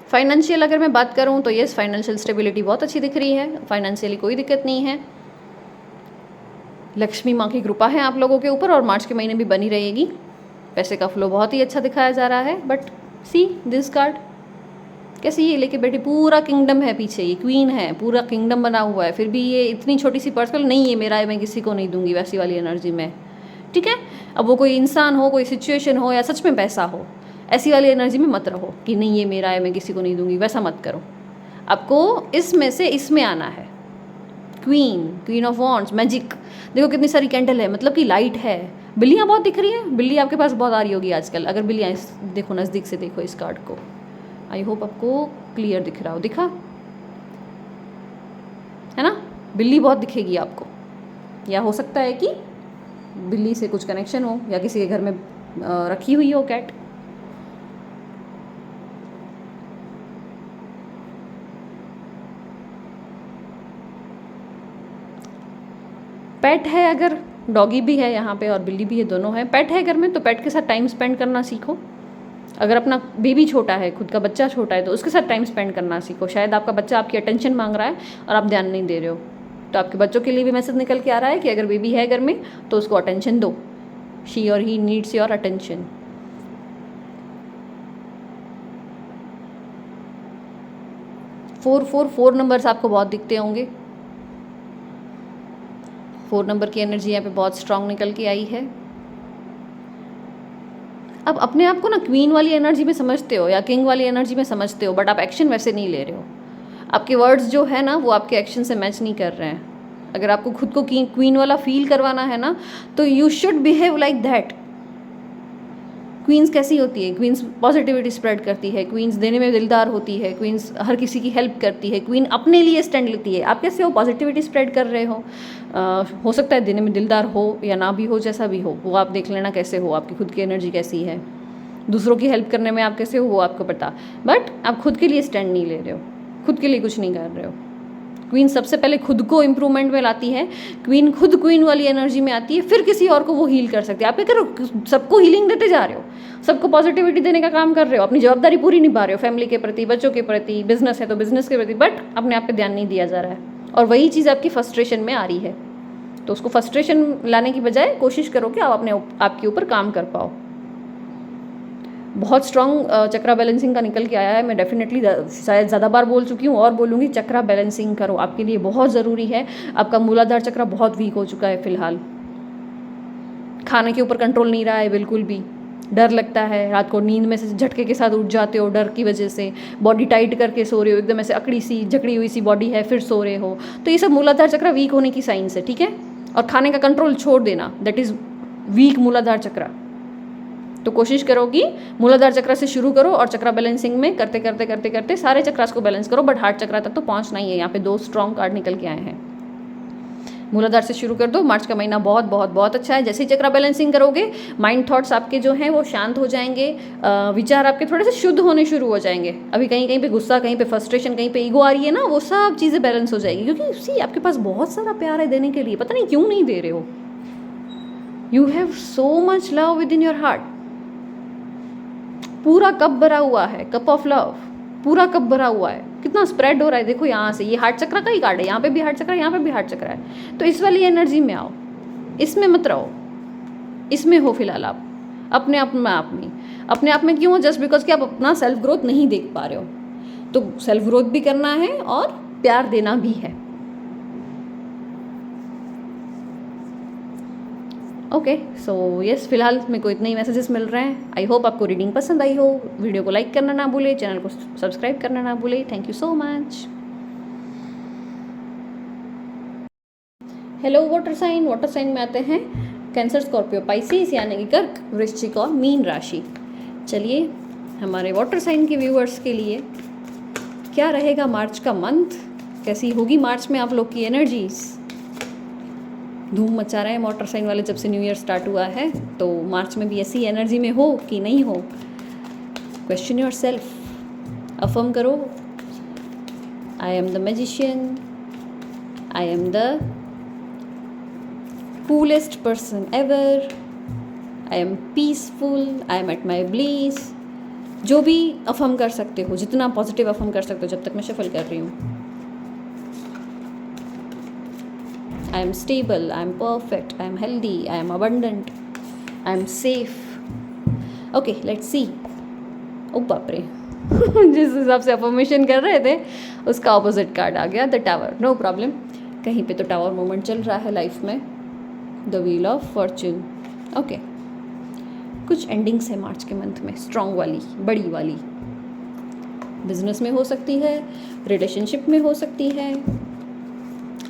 फाइनेंशियल अगर मैं बात करूँ तो यस, फाइनेंशियल स्टेबिलिटी बहुत अच्छी दिख रही है। फाइनेंशियली कोई दिक्कत नहीं है। लक्ष्मी माँ की कृपा है आप लोगों के ऊपर और मार्च के महीने भी बनी रहेगी। पैसे का फ्लो बहुत ही अच्छा दिखाया जा रहा है, बट सी दिस कार्ड, कैसे ये लेके बैठे, पूरा किंगडम है पीछे, ये क्वीन है, पूरा किंगडम बना हुआ है, फिर भी ये इतनी छोटी सी पर्सन, नहीं ये मेरा है, मैं किसी को नहीं दूंगी, वैसी वाली एनर्जी में, ठीक है। अब वो कोई इंसान हो, कोई सिचुएशन हो, या सच में पैसा हो, ऐसी वाली एनर्जी में मत रहो कि नहीं ये मेरा है, मैं किसी को नहीं दूंगी, वैसा मत करो। आपको इसमें से इसमें आना है। क्वीन ऑफ वॉन्ड्स, मैजिक, देखो कितनी सारी कैंडल है, मतलब कि लाइट है। बिल्लियाँ बहुत दिख रही हैं, बिल्ली आपके पास बहुत आ रही होगी आजकल। अगर बिल्लियाँ देखो नज़दीक से देखो इस कार्ड को, आई होप आपको क्लियर दिख रहा हो, दिखा है ना, बिल्ली बहुत दिखेगी आपको, या हो सकता है कि बिल्ली से कुछ कनेक्शन हो, या किसी के घर में रखी हुई हो कैट। पेट है, अगर डॉगी भी है यहाँ पे और बिल्ली भी है, दोनों है, पेट है घर में, तो पेट के साथ टाइम स्पेंड करना सीखो। अगर अपना बेबी छोटा है, खुद का बच्चा छोटा है, तो उसके साथ टाइम स्पेंड करना सीखो। शायद आपका बच्चा आपकी अटेंशन मांग रहा है और आप ध्यान नहीं दे रहे हो, तो आपके बच्चों के लिए भी मैसेज निकल के आ रहा है कि अगर बेबी है घर में तो उसको अटेंशन दो, शी और he needs your attention. Four numbers आपको बहुत दिखते होंगे, 4 नंबर की एनर्जी यहाँ पे बहुत स्ट्रांग निकल के आई है। अब अपने आप को ना क्वीन वाली एनर्जी में समझते हो या किंग वाली एनर्जी में समझते हो, बट आप एक्शन वैसे नहीं ले रहे हो। आपके वर्ड्स जो है ना वो आपके एक्शन से मैच नहीं कर रहे हैं। अगर आपको खुद को क्वीन वाला फील करवाना है ना, तो you should behave like that. Queens कैसी होती है? क्वींस पॉजिटिविटी स्प्रेड करती है, क्वींस देने में दिलदार होती है, क्वींस हर किसी की हेल्प करती है, क्वीन अपने लिए स्टैंड लेती है। आप कैसे हो? पॉजिटिविटी स्प्रेड कर रहे हो सकता है देने में दिलदार हो या ना भी हो, जैसा भी हो वो आप देख लेना कैसे हो, आपकी खुद की एनर्जी कैसी है। दूसरों की हेल्प करने में आप कैसे हो वो आपको पता, बट आप खुद के लिए स्टैंड नहीं ले रहे हो, खुद के लिए कुछ नहीं कर रहे हो। क्वीन सबसे पहले खुद को इम्प्रूवमेंट में लाती है, क्वीन खुद क्वीन वाली एनर्जी में आती है, फिर किसी और को वो हील कर सकती है। आप क्या करो, सबको हीलिंग देते जा रहे हो, सबको पॉजिटिविटी देने का काम कर रहे हो, अपनी जवाबदारी पूरी निभा रहे हो, फैमिली के प्रति, बच्चों के प्रति, बिजनेस है तो बिजनेस के प्रति, बट अपने आप पे ध्यान नहीं दिया जा रहा है, और वही चीज़ आपकी फ्रस्ट्रेशन में आ रही है। तो उसको फ्रस्ट्रेशन लाने की बजाय कोशिश करो कि आप अपने आपके ऊपर काम कर पाओ। बहुत स्ट्रॉन्ग चक्रा बैलेंसिंग का निकल के आया है। मैं डेफिनेटली शायद ज़्यादा बार बोल चुकी हूँ और बोलूँगी, चक्रा बैलेंसिंग करो, आपके लिए बहुत ज़रूरी है। आपका मूलाधार चक्रा बहुत वीक हो चुका है फिलहाल, खाने के ऊपर कंट्रोल नहीं रहा है बिल्कुल भी, डर लगता है, रात को नींद में से झटके के साथ उठ जाते हो डर की वजह से, बॉडी टाइट करके सो रहे हो, एकदम ऐसे अकड़ी सी जकड़ी हुई सी बॉडी है, फिर सो रहे हो, तो ये सब मूलाधार चक्रा वीक होने की साइंस है, ठीक है। और खाने का कंट्रोल छोड़ देना, दैट इज़ वीक मूलाधार चक्रा। तो कोशिश करो कि मूलाधार चक्र से शुरू करो और चक्रा बैलेंसिंग में करते करते करते करते सारे चक्रास को बैलेंस करो, बट हार्ट चक्रा तक तो पहुंचना ही है। यहाँ पे 2 स्ट्रॉन्ग कार्ड निकल के आए हैं। मूलाधार से शुरू कर दो, मार्च का महीना बहुत बहुत बहुत अच्छा है। जैसे ही चक्रा बैलेंसिंग करोगे, माइंड थॉट्स आपके जो हैं वो शांत हो जाएंगे, विचार आपके थोड़े से शुद्ध होने शुरू हो जाएंगे। अभी कहीं कहीं पे गुस्सा, कहीं पे फ्रस्ट्रेशन, कहीं पे ईगो आ रही है ना, वो सब चीज़ें बैलेंस हो जाएगी, क्योंकि सी आपके पास बहुत सारा प्यार है देने के लिए, पता नहीं क्यों नहीं दे रहे हो। You have so much love with in your heart, पूरा कप भरा हुआ है, कप ऑफ लव, पूरा कप भरा हुआ है, कितना स्प्रेड हो रहा है। देखो यहाँ से, ये हार्ट चक्र का ही कार्ड है, यहाँ पे भी हार्ट चक्र है, यहाँ पे भी हार्ट चक्र है। तो इस वाली एनर्जी में आओ, इसमें मत रहो, इसमें हो फिलहाल आप अपने आप में। आप नहीं अपने आप में क्यों हो? जस्ट बिकॉज कि आप अपना सेल्फ ग्रोथ नहीं देख पा रहे हो। तो सेल्फ ग्रोथ भी करना है और प्यार देना भी है। ओके, सो यस, फिलहाल मेरे को इतने ही मैसेजेस मिल रहे हैं। आई होप आपको रीडिंग पसंद आई हो। वीडियो को लाइक करना ना भूले, चैनल को सब्सक्राइब करना ना भूले। Thank you so much. Hello water sign में आते हैं कैंसर, स्कॉर्पियो, पाइसिस यानी कि कर्क, वृश्चिक और मीन राशि। चलिए, हमारे वाटर साइन के व्यूअर्स के लिए क्या रहेगा मार्च का मंथ, कैसी होगी मार्च में आप लोग की एनर्जीज। धूम मचा रहे हैं वाटर साइन वाले जब से न्यू ईयर स्टार्ट हुआ है, तो मार्च में भी ऐसी एनर्जी में हो कि नहीं हो। क्वेश्चन योर सेल्फ, अफर्म करो, I am the magician, I am the coolest person ever, I am peaceful, I am at my bliss. जो भी अफर्म कर सकते हो, जितना पॉजिटिव अफर्म कर सकते हो, जब तक मैं शफल कर रही हूँ। I am stable, I am perfect, I am healthy, I am abundant, I am safe. Okay, let's see. ओ बाप रे जिस हिसाब से अफर्मेशन कर रहे थे उसका ऑपोजिट कार्ड आ गया, द टावर। नो प्रॉब्लम, कहीं पे तो टावर मोमेंट चल रहा है लाइफ में। The wheel of Fortune. Okay, कुछ एंडिंग्स है मार्च के मंथ में, स्ट्रॉन्ग वाली, बड़ी वाली। बिजनेस में हो सकती है, रिलेशनशिप में हो सकती है,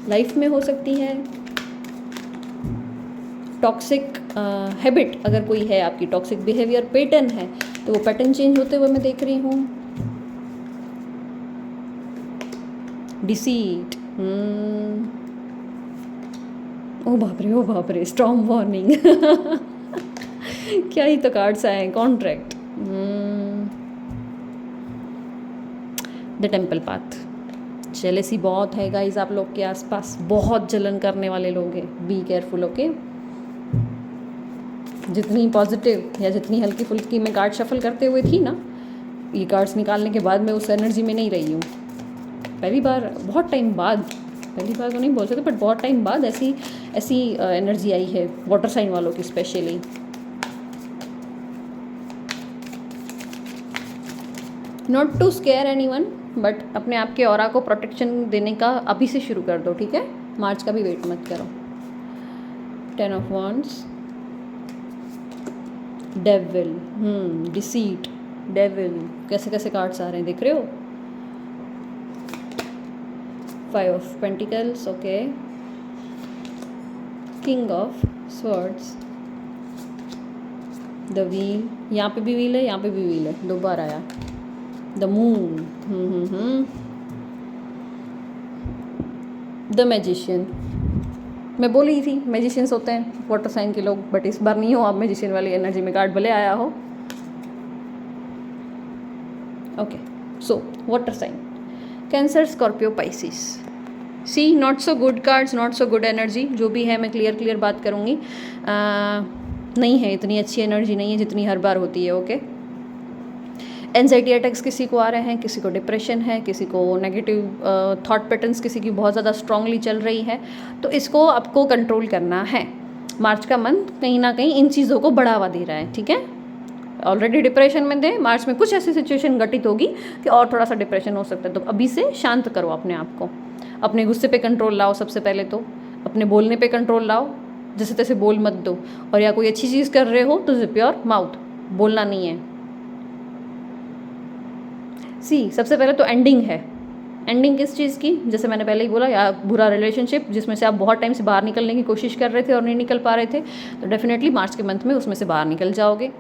लाइफ में हो सकती है। टॉक्सिक हैबिट अगर कोई है आपकी, टॉक्सिक बिहेवियर पैटर्न है, तो वो पैटर्न चेंज होते हुए मैं देख रही हूँ। डिसीट, ओ बाप रे, स्ट्रॉन्ग वार्निंग क्या ही तो कार्ड्स आए हैं। Contract, the temple path. Jealousy बहुत है गाइज आप लोग के आसपास, बहुत जलन करने वाले लोग हैं, बी केयरफुल। ओके, जितनी पॉजिटिव या जितनी हल्की फुल्की मैं कार्ड शफल करते हुए थी ना, ये कार्ड्स निकालने के बाद मैं उस एनर्जी में नहीं रही हूँ। पहली बार बहुत टाइम बाद, पहली बार तो नहीं बोल सकते, बट बहुत टाइम बाद ऐसी एनर्जी आई है वाटर साइन वालों की specially. Not to scare anyone, but अपने आप के ऑरा को प्रोटेक्शन देने का अभी से शुरू कर दो, ठीक है? मार्च का भी वेट मत करो। 10 of wands, devil, deceit, devil, कैसे कैसे कार्ड्स आ रहे हैं देख रहे हो। 5 of pentacles, okay, king of swords, the wheel, यहाँ पे भी व्हील है, यहाँ पे भी व्हील है, दो बार आया। The moon, the magician. मैं बोल रही थी मैजिशियंस होते हैं वाटर साइन के लोग, बट इस बार नहीं हो आप मैजिशियन वाली एनर्जी में, कार्ड भले आया हो। Okay, so water sign, Cancer, Scorpio, Pisces. See, not so good cards, not so good energy. जो भी है मैं क्लियर बात करूँगी, नहीं है इतनी अच्छी एनर्जी, नहीं है जितनी हर बार होती है। ओके, एंजाइटी अटैक्स किसी को आ रहे हैं, किसी को डिप्रेशन है, किसी को नेगेटिव थॉट पैटर्न्स किसी की बहुत ज़्यादा स्ट्रांगली चल रही है, तो इसको आपको कंट्रोल करना है। मार्च का मंथ कहीं ना कहीं इन चीज़ों को बढ़ावा दे रहा है, ठीक है? ऑलरेडी डिप्रेशन में थे, मार्च में कुछ ऐसी सिचुएशन घटित होगी कि और थोड़ा सा डिप्रेशन हो सकता है, तो अभी से शांत करो अपने आप को। अपने गुस्से पे कंट्रोल लाओ, सबसे पहले तो अपने बोलने पे कंट्रोल लाओ, जैसे तैसे बोल मत दो। और या कोई अच्छी चीज़ कर रहे हो तो जिप योर माउथ, बोलना नहीं है। सी, सबसे पहले तो एंडिंग है। एंडिंग किस चीज़ की? जैसे मैंने पहले ही बोला, या बुरा रिलेशनशिप जिसमें से आप बहुत टाइम से बाहर निकलने की कोशिश कर रहे थे और नहीं निकल पा रहे थे, तो डेफिनेटली मार्च के मंथ में उसमें से बाहर निकल जाओगे।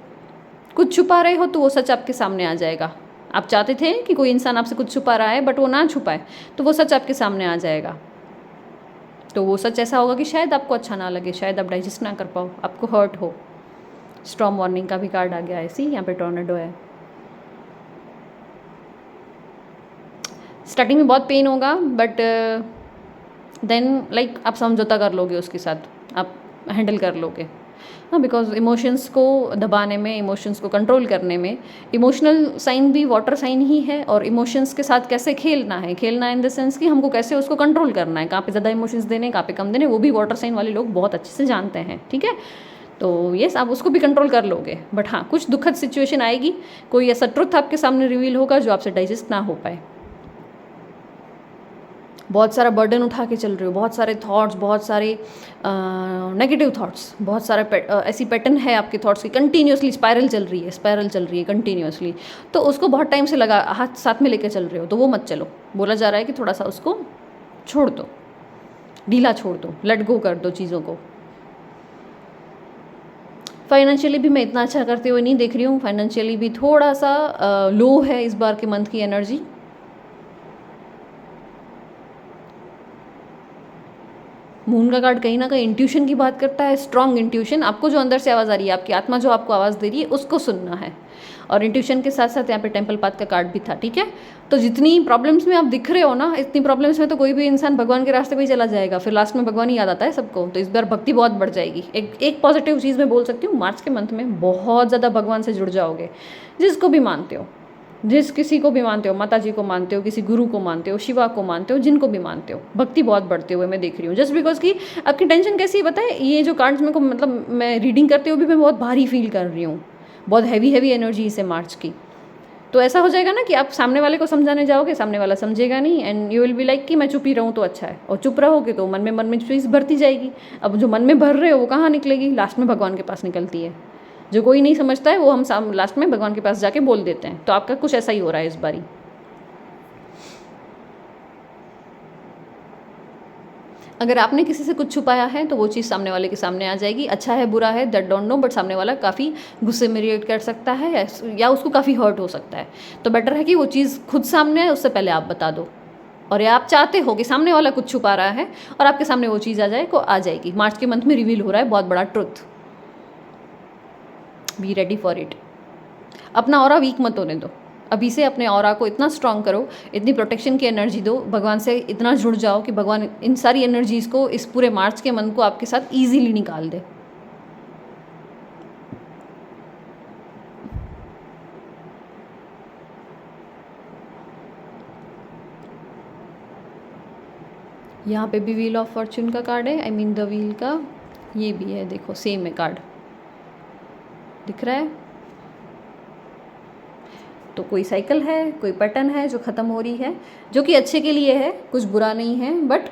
कुछ छुपा रहे हो तो वो सच आपके सामने आ जाएगा। आप चाहते थे कि कोई इंसान आपसे कुछ छुपा रहा है, बट वो ना छुपाए, तो वो सच आपके सामने आ जाएगा। तो वो सच ऐसा होगा कि शायद आपको अच्छा ना लगे, शायद आप डाइजेस्ट ना कर पाओ, आपको हर्ट हो। स्टॉर्म वार्निंग का भी कार्ड आ गया है। सी, यहाँ पे टॉर्नेडो है। स्टार्टिंग में बहुत पेन होगा, बट देन लाइक आप समझौता कर लोगे उसके साथ, आप हैंडल कर लोगे। हाँ, बिकॉज इमोशंस को दबाने में, इमोशंस को कंट्रोल करने में, इमोशनल साइन भी वाटर साइन ही है, और इमोशंस के साथ कैसे खेलना है, खेलना इन द सेंस कि हमको कैसे उसको कंट्रोल करना है, कहाँ पे ज़्यादा इमोशंस देने, कहाँ पे कम देने, वो भी वाटर साइन वाले लोग बहुत अच्छे से जानते हैं, ठीक है? तो यस, आप उसको भी कंट्रोल कर लोगे। बट हाँ, कुछ दुखद सिचुएशन आएगी, कोई ऐसा ट्रुथ आपके सामने रिवील होगा जो आपसे डाइजेस्ट ना हो पाए। बहुत सारा बर्डन उठा के चल रहे हो, बहुत सारे थॉट्स, बहुत सारे नेगेटिव थॉट्स, बहुत सारे ऐसी पैटर्न है आपके थॉट्स की, कंटिन्यूसली स्पायरल चल रही है कंटिन्यूसली, तो उसको बहुत टाइम से लगा हाथ साथ में लेकर चल रहे हो, तो वो मत चलो। बोला जा रहा है कि थोड़ा सा उसको छोड़ दो, ढीला छोड़ दो, लेट गो कर दो चीज़ों को। फाइनेंशियली भी मैं इतना अच्छा करते हुए नहीं देख रही हूँ, फाइनेंशियली भी थोड़ा सा लो है इस बार के मंथ की एनर्जी। मून का कार्ड कहीं ना कहीं इंट्यूशन की बात करता है, स्ट्रॉन्ग इंट्यूशन। आपको जो अंदर से आवाज़ आ रही है, आपकी आत्मा जो आपको आवाज़ दे रही है, उसको सुनना है। और इंट्यूशन के साथ साथ यहाँ पे टेम्पल पाथ का कार्ड भी था, ठीक है? तो जितनी प्रॉब्लम्स में आप दिख रहे हो ना, इतनी प्रॉब्लम्स में तो कोई भी इंसान भगवान के रास्ते पे ही चला जाएगा, फिर लास्ट में भगवान ही याद आता है सबको। तो इस बार भक्ति बहुत बढ़ जाएगी। एक पॉजिटिव चीज़ मैं बोल सकती हूँ, मार्च के मंथ में बहुत ज़्यादा भगवान से जुड़ जाओगे, जिसको भी मानते हो, जिस किसी को भी मानते हो, माता जी को मानते हो, किसी गुरु को मानते हो, शिवा को मानते हो, जिनको भी मानते हो, भक्ति बहुत बढ़ते हुए मैं देख रही हूँ। जस्ट बिकॉज कि आपकी टेंशन कैसी है बताए, ये जो कार्ड्स मेरे को, मतलब मैं रीडिंग करते हुए भी मैं बहुत भारी फील कर रही हूँ, बहुत हैवी एनर्जी है मार्च की। तो ऐसा हो जाएगा ना कि आप सामने वाले को समझाने जाओगे, सामने वाला समझेगा नहीं, and you will be like कि मैं चुप ही रहूँ तो अच्छा है, और चुप रहोगे तो मन में चीज़ भरती जाएगी। अब जो मन में भर रहे हो वो कहाँ निकलेगी, लास्ट में भगवान के पास निकलती है। जो कोई नहीं समझता है वो हम लास्ट में भगवान के पास जाके बोल देते हैं। तो आपका कुछ ऐसा ही हो रहा है इस बारी। अगर आपने किसी से कुछ छुपाया है तो वो चीज़ सामने वाले के सामने आ जाएगी। अच्छा है बुरा है दैट डोंट नो, बट सामने वाला काफ़ी गुस्से में रिएक्ट कर सकता है या उसको काफ़ी हर्ट हो सकता है। तो बेटर है कि वो चीज़ खुद सामने आए उससे पहले आप बता दो। और या आप चाहते हो कि सामने वाला कुछ छुपा रहा है और आपके सामने वो चीज़ आ जाएगी। मार्च के मंथ में रिवील हो रहा है बहुत बड़ा truth. Be ready for it. अपना ऑरा वीक मत होने दो। अभी से अपने ऑरा को इतना स्ट्रॉन्ग करो, इतनी प्रोटेक्शन की एनर्जी दो, भगवान से इतना जुड़ जाओ कि भगवान इन सारी एनर्जीज़ को इस पूरे मार्च के मंथ को आपके साथ ईजीली निकाल दे। यहाँ पे भी व्हील ऑफ फॉर्चून का कार्ड है, आई मीन द व्हील का ये भी है, देखो सेम है कार्ड, दिख रहा है। तो कोई साइकिल है, कोई पैटर्न है जो ख़त्म हो रही है, जो कि अच्छे के लिए है, कुछ बुरा नहीं है। बट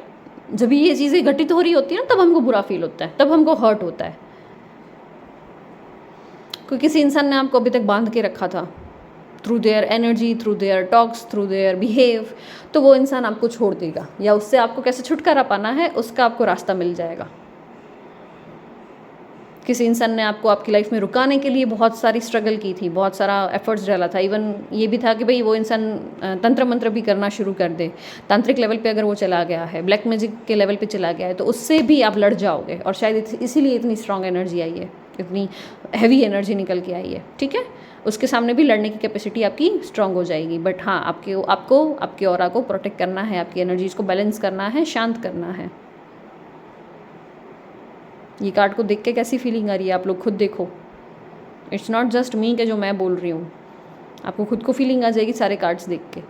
जब ये चीज़ें घटित हो रही होती है ना तब हमको बुरा फील होता है, तब हमको हर्ट होता है। कोई किसी इंसान ने आपको अभी तक बांध के रखा था through their energy, through their talks, through their behave, तो वो इंसान आपको छोड़ देगा, या उससे आपको कैसे छुटकारा पाना है उसका आपको रास्ता मिल जाएगा। किसी इंसान ने आपको आपकी लाइफ में रुकाने के लिए बहुत सारी स्ट्रगल की थी, बहुत सारा एफर्ट्स डाला था। इवन ये भी था कि भाई वो इंसान तंत्र मंत्र भी करना शुरू कर दे, तांत्रिक लेवल पे अगर वो चला गया है, ब्लैक मैजिक के लेवल पे चला गया है, तो उससे भी आप लड़ जाओगे। और शायद इसीलिए इतनी स्ट्रांग एनर्जी आई है, इतनी हैवी एनर्जी निकल के आई है। ठीक है, उसके सामने भी लड़ने की कैपेसिटी आपकी स्ट्रांग हो जाएगी। बट हाँ, आपको आपके ऑरा को प्रोटेक्ट करना है, आपकी एनर्जीज को बैलेंस करना है, शांत करना है। ये कार्ड को देख के कैसी फीलिंग आ रही है आप लोग खुद देखो। इट्स नॉट जस्ट मी के जो मैं बोल रही हूँ, आपको खुद को फीलिंग आ जाएगी सारे कार्ड्स देख के।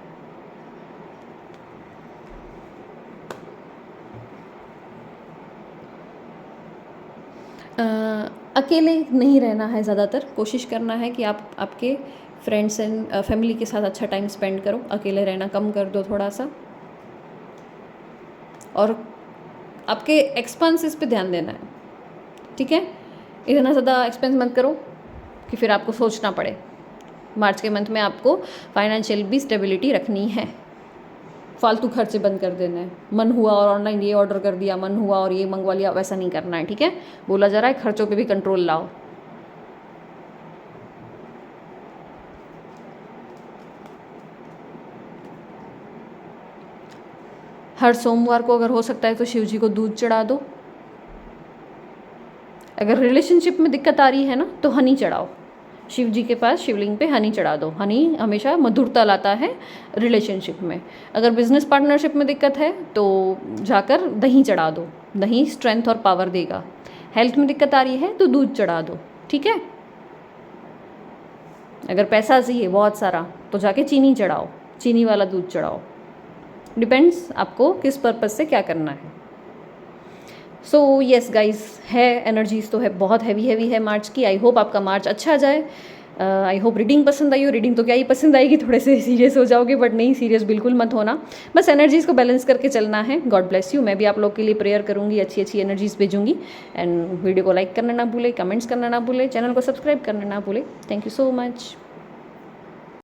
अकेले नहीं रहना है, ज़्यादातर कोशिश करना है कि आप आपके फ्रेंड्स एंड फैमिली के साथ अच्छा टाइम स्पेंड करो। अकेले रहना कम कर दो थोड़ा सा, और आपके एक्सपेंसेस पे ध्यान देना है। ठीक है, इतना ज़्यादा एक्सपेंस मत करो कि फिर आपको सोचना पड़े। मार्च के मंथ में आपको फाइनेंशियल भी स्टेबिलिटी रखनी है, फालतू खर्चे बंद कर देने हैं। मन हुआ और ऑनलाइन ये ऑर्डर कर दिया, मन हुआ और ये मंगवा लिया, वैसा नहीं करना है। ठीक है, बोला जा रहा है खर्चों पे भी कंट्रोल लाओ। हर सोमवार को अगर हो सकता है तो शिव जी को दूध चढ़ा दो। अगर रिलेशनशिप में दिक्कत आ रही है ना तो हनी चढ़ाओ, शिव जी के पास शिवलिंग पे हनी चढ़ा दो। हनी हमेशा मधुरता लाता है रिलेशनशिप में। अगर बिजनेस पार्टनरशिप में दिक्कत है तो जाकर दही चढ़ा दो, दही स्ट्रेंथ और पावर देगा। हेल्थ में दिक्कत आ रही है तो दूध चढ़ा दो। ठीक है, अगर पैसा चाहिए बहुत सारा तो जाके चीनी चढ़ाओ, चीनी वाला दूध चढ़ाओ। डिपेंड्स आपको किस पर्पज़ से क्या करना है। सो येस गाइज, है एनर्जीज तो है, बहुत हैवी है मार्च की। आई होप आपका मार्च अच्छा जाए। आई होप रीडिंग पसंद आई हो। रीडिंग तो क्या ही पसंद आएगी, थोड़े से सीरियस हो जाओगे, बट नहीं, सीरियस बिल्कुल मत होना। बस एनर्जीज़ को बैलेंस करके चलना है। God bless you. मैं भी आप लोग के लिए प्रेयर करूँगी, अच्छी एनर्जीज़ भेजूँगी। एंड वीडियो को लाइक करना ना भूले, कमेंट्स करना ना भूले, चैनल को सब्सक्राइब करना ना भूले। Thank you so much.